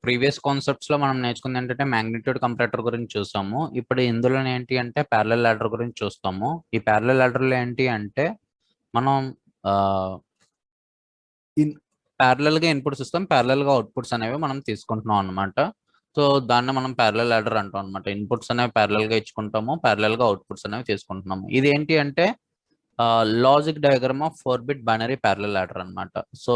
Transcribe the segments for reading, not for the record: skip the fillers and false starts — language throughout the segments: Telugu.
ప్రీవియస్ కాన్సెప్ట్స్ లో మనం నేర్చుకుంది ఏంటంటే మ్యాగ్నిట్యూడ్ కంపారేటర్ గురించి చూసాము. ఇప్పుడు ఇందులో ఏంటి అంటే ప్యారలల్ లాడర్ గురించి చూస్తాము. ఈ ప్యారలల్ లాడర్ లో ఏంటి అంటే మనం ప్యారలల్ గా ఇన్పుట్స్ ఇస్తాం, ప్యారలల్ గా అవుట్పుట్స్ అనేవి మనం తీసుకుంటున్నాం అనమాట. సో దాన్ని మనం ప్యారలల్ లాడర్ అంటాం అనమాట. ఇన్పుట్స్ అనేవి ప్యారలల్ గా ఇచ్చుకుంటాము, ప్యారలల్ గా అవుట్పుట్స్ అనేవి తీసుకుంటున్నాము. ఇది ఏంటి అంటే logic diagram of 4-bit binary parallel ladder అనమాట. సో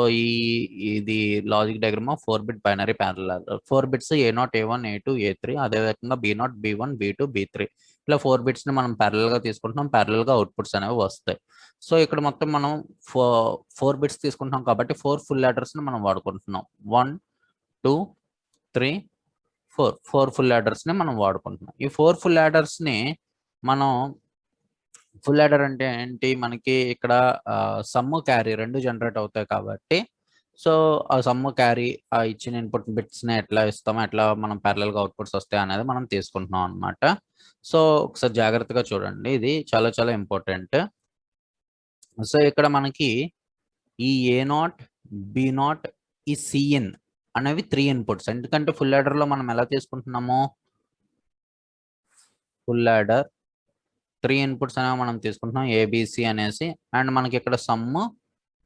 ఇది logic diagram of 4-bit binary parallel ladder. 4 bits A0, A1, A2, A3, అదే విధంగా B0, B1, B2, B3 ఇలా 4 బిట్స్ ని మనం ప్యారలల్ గా తీసుకుంటున్నాం, ప్యారలల్ గా అవుట్పుట్స్ అనేవి వస్తాయి. సో ఇక్కడ మొత్తం మనం 4 బిట్స్ తీసుకుంటున్నాం కాబట్టి 4 ఫుల్ లాడర్స్ ని మనం వాడుకుంటున్నాం. 1, 2, 3, 4 ఫుల్ లాడర్స్ ని మనం వాడుకుంటున్నాం. ఈ 4 ఫుల్ లాడర్స్ ని మనం ఫుల్ యాడర్ అంటే ఏంటి, మనకి ఇక్కడ సమ్ క్యారీ రెండు జనరేట్ అవుతాయి కాబట్టి సో ఆ సమ్ క్యారీ ఆ ఇచ్చిన ఇన్పుట్ బిట్స్ ని ఎట్లా ఇస్తామో ఎట్లా మనం ప్యారలల్ గా అవుట్పుట్స్ వస్తాయి అనేది మనం తీసుకుంటున్నాం అనమాట. సో ఒకసారి జాగ్రత్తగా చూడండి, ఇది చాలా చాలా ఇంపార్టెంట్. సో ఇక్కడ మనకి ఈ A0, B0, ఈ Cin అనేవి 3 ఇన్పుట్స్. ఎందుకంటే ఫుల్ యాడర్ లో మనం ఎలా తీసుకుంటున్నాము, ఫుల్ యాడర్ 3 ఇన్పుట్స్ అనేవి మనం తీసుకుంటున్నాం ఏబిసి అనేసి. అండ్ మనకి ఇక్కడ సమ్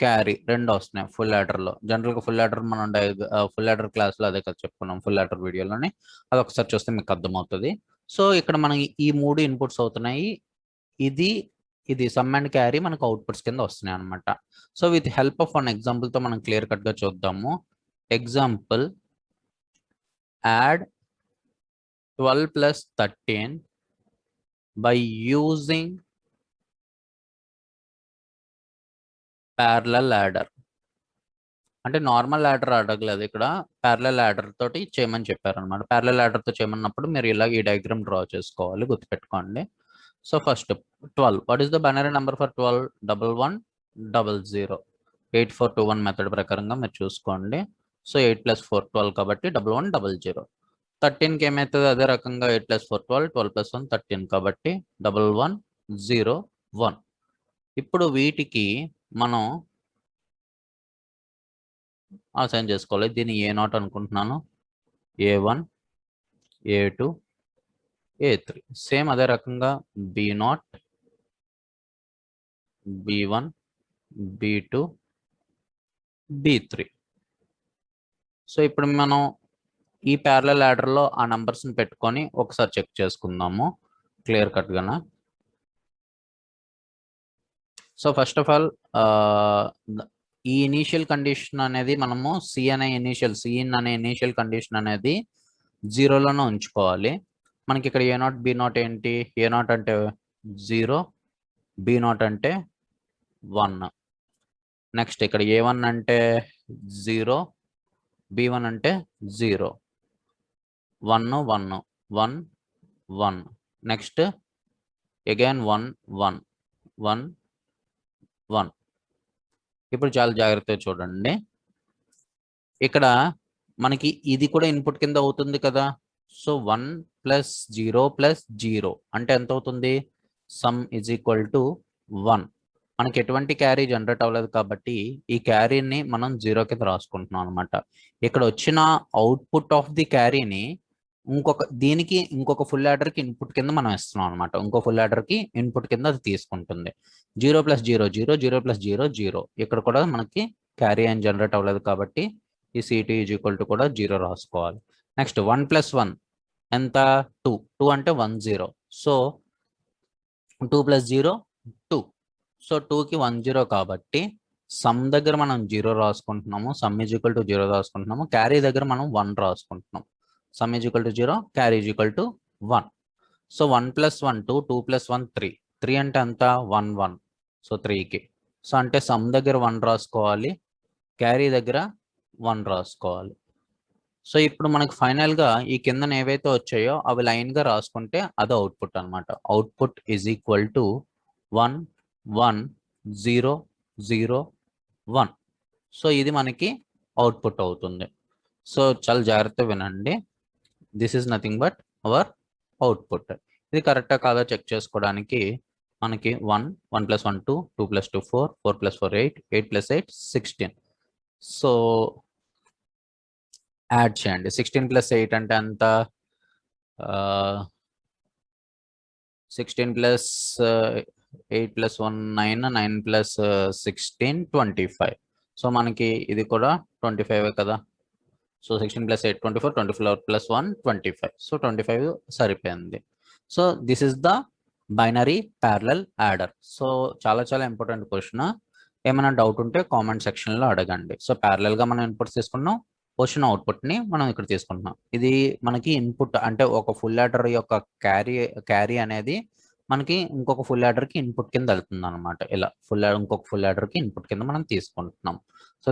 క్యారీ రెండు వస్తున్నాయి ఫుల్ యాడర్ లో. జనరల్ గా ఫుల్ యాడర్ మనం ఫుల్ యాడర్ క్లాస్ లో అదే కదా చెప్పుకున్నాం, ఫుల్ యాడర్ వీడియోలోని. అది ఒకసారి చూస్తే మీకు అర్థమవుతుంది. సో ఇక్కడ మనకి ఈ 3 ఇన్పుట్స్ అవుతున్నాయి. ఇది ఇది సమ్ అండ్ క్యారీ మనకు అవుట్పుట్స్ కింద వస్తున్నాయి అనమాట. So with help of one example తో మనం క్లియర్ కట్ గా చూద్దాము. Example, add 12 + 13 by using parallel ladder. అంటే నార్మల్ ladder అడగలేదు, ఇక్కడ parallel ladder తోటి చేయమని చెప్పారు అనమాట. parallel ladder తో చేయమన్నప్పుడు మీరు ఇలా ఈ డయాగ్రామ్ డ్రా చేసుకోవాలి, గుర్తుపెట్టుకోండి. So first 12, what is the binary number for 12? 1100. 8421 method ప్రకారంగా మీరు చూసుకోండి. సో 8 + 4 12 కాబట్టి 1100. 13కి ఏమవుతుంది, అదే రకంగా 8 + 4 12, 12 + 1 13 కాబట్టి 1101. ఇప్పుడు వీటికి మనం అసైన్ చేసుకోవాలి. దీన్ని A0 అనుకుంటున్నాను, A1, A2, A3. సేమ్ అదే రకంగా B0, B1, B2, B3. So ఇప్పుడు మనం ఈ ప్యారలల్ ladder లో ఆ నంబర్స్ ని పెట్టుకొని ఒకసారి చెక్ చేసుకుందాము క్లియర్ కట్ గాన. సో ఫస్ట్ ఆఫ్ ఆల్ ఈ ఇనీషియల్ కండిషన్ అనేది మనము సిన్ అనే ఇనీషియల్ కండిషన్ అనేది 0లోనే ఉంచుకోవాలి. మనకి ఇక్కడ A0, B0 ఏంటి, A0 అంటే 0, B0 అంటే 1. నెక్స్ట్ ఇక్కడ A1 అంటే 0, B1 అంటే 0, 1 1 1 1. Next again 1 1 1 1. ఇప్పుడు చాలా జాగ్రత్తగా చూడండి, ఇక్కడ మనకి ఇది కూడా ఇన్పుట్ కింద అవుతుంది కదా. సో 1 + 0 + 0 అంటే ఎంత అవుతుంది, సమ్ ఈజ్ ఈక్వల్ టు 1. మనకి ఎటువంటి క్యారీ జనరేట్ అవ్వలేదు కాబట్టి ఈ క్యారీని మనం 0 కింద రాసుకుంటున్నాం అనమాట. ఇక్కడ వచ్చిన అవుట్పుట్ ఆఫ్ ది క్యారీని దీనికి ఇంకొక ఫుల్ యాడర్కి ఇన్పుట్ కింద మనం ఇస్తున్నాం అనమాట. ఇంకో ఫుల్ యాడర్కి ఇన్పుట్ కింద అది తీసుకుంటుంది. 0 + 0 0, 0 + 0 0. ఇక్కడ కూడా మనకి క్యారీ అని జనరేట్ అవ్వలేదు కాబట్టి ఈ C2 ఈజ్ ఈక్వల్ టు కూడా 0 రాసుకోవాలి. నెక్స్ట్ 1 + 1 ఎంత, 2. 2 అంటే 1 0. సో 2 + 0 2. సో 2కి 1 0 కాబట్టి సమ్ దగ్గర మనం 0 రాసుకుంటున్నాము, సమ్ ఈజ్ ఈక్వల్ టు 0 రాసుకుంటున్నాము. క్యారీ దగ్గర మనం 1 రాసుకుంటున్నాం. Sum is equal to 0, carry is equal to 1. So 1 + 1 2, 2 + 1 3. 3 అంటే ఎంత, 1 1. సో 3కి. సో అంటే సమ్ దగ్గర 1 రాసుకోవాలి, క్యారీ దగ్గర 1 రాసుకోవాలి. సో ఇప్పుడు మనకి ఫైనల్ గా ఈ కిందన ఏవైతే వచ్చాయో అవి లైన్ గా రాసుకుంటే అది అవుట్పుట్ అనమాట. Output is equal to 1 1 0 0 1. So ఇది మనకి అవుట్పుట్ అవుతుంది. సో చాలా జాగ్రత్తగా వినండి, this is nothing but our output. ఇది కరెక్టా కాదా చెక్ చేసుకోవడానికి మనకి 1 1 + 1 2, 2 + 2 4, 4 + 4 8, 8 + 8 16. సో యాడ్ చేయండి. 16 + 8 అంటే ఎంత? 16 + 8 + 1 9, 9 + 16 25. సో మనకి ఇది కూడా 25 కదా. సో 16 + 8 24, 24 + 1 25. సో 25 సరిపోయింది. So this is the binary parallel adder. So చాలా చాలా ఇంపార్టెంట్ క్వశ్చన్. ఏమైనా డౌట్ ఉంటే కామెంట్ సెక్షన్లో అడగండి. సో ప్యారలల్గా మనం ఇన్పుట్స్ తీసుకున్నాం, వచ్చిన అవుట్పుట్ని మనం ఇక్కడ తీసుకుంటున్నాం. ఇది మనకి ఇన్పుట్ అంటే ఒక ఫుల్ యాడర్ యొక్క క్యారీ అనేది మనకి ఇంకొక ఫుల్ యాడర్కి ఇన్పుట్ కింద వెళ్తుంది అనమాట. ఇలా ఇంకొక ఫుల్ యాడర్కి ఇన్పుట్ కింద మనం తీసుకుంటున్నాం. సో